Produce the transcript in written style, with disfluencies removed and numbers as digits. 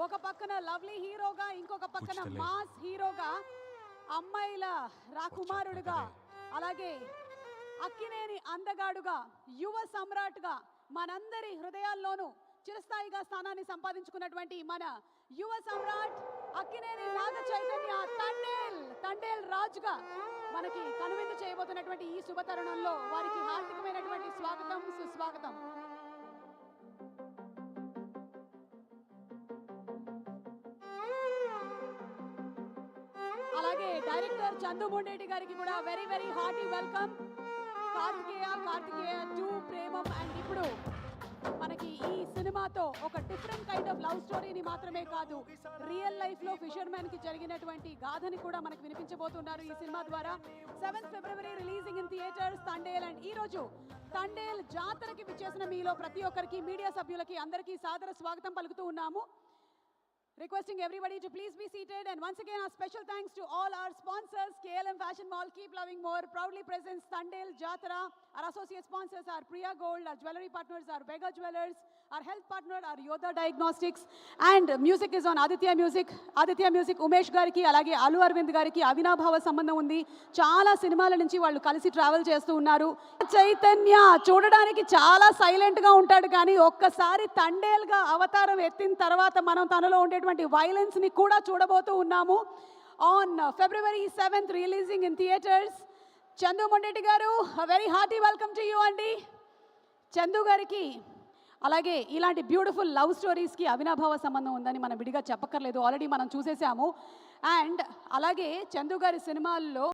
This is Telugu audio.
ఒక పక్కన లవ్లీ హీరోగా, ఇంకొక పక్కన మాస్ హీరోగా, అమ్మాయిల రాకుమారుడుగా, అలాగే అక్కినేని అందగాడుగా, యువ సమ్రాట్గా మనందరి హృదయాల్లోనూ చిరస్థాయిగా స్థానాన్ని సంపాదించుకున్నటువంటి మన యువ సమ్రాట్ అక్కినేని నాగ చైతన్య తండేల్ రాజుగా మనకి కనువిందు చేయబోతున్నటువంటి ఈ శుభతరుణంలో వారికి హార్దికమైనటువంటి స్వాగతం, సుస్వాగతం. అలాగే డైరెక్టర్ చందు మొండేటి గారికి కూడా very very hearty welcome. Karthikeya 2 Premam and ఇప్పుడు మనకి ఈ సినిమాతో ఒక డిఫరెంట్ కైండ్ ఆఫ్ లవ్ స్టోరీని మాత్రమే కాదు, రియల్ లైఫ్ లో ఫిషర్మెన్ కి జరిగినటువంటి గాథని కూడా మనకు వినిపించబోతున్నారు ఈ సినిమా ద్వారా. 7th February releasing in theatres Thandel. And ఈ రోజు తండేల్ జాతరకి విచ్చేసిన మీలో ప్రతి ఒక్కరికి, మీడియా సభ్యులకి అందరికీ సాదర స్వాగతం పలుకుతూ ఉన్నాము. Requesting everybody to please be seated, and once again our special thanks to all our sponsors. KLM Fashion Mall, Keep Loving More proudly presents Tandel Jatara. Our associate sponsors are Priya Gold, our jewelry partners are Vega Jewelers, our health partner are Yoda Diagnostics, and music is on Aditya Music. Umesh gariki alage Alu Arvind gariki avinabhava sambandham undi. Chaala సినిమాల నుంచి వాళ్ళు కలిసి ట్రావెల్ చేస్తూ ఉన్నారు. చైతన్య చూడడానికి చాలా సైలెంట్ గా ఉంటాడు, కానీ ఒక్కసారి తండేల్ గా అవతారం ఎత్తిన తర్వాత మనం తనలో ఉండేటువంటి వైలెన్స్ ని కూడా చూడబోతూ ఉన్నాము. On February 7th releasing in theatres. Chandu Mondeti garu, very hearty welcome to you అండి. చందు గారికి అలాగే ఇలాంటి బ్యూటిఫుల్ లవ్ స్టోరీస్కి అవినాభావ సంబంధం ఉందని మనం విడిగా చెప్పక్కర్లేదు, ఆల్రెడీ మనం చూసేసాము. అండ్ అలాగే చందు గారి సినిమాల్లో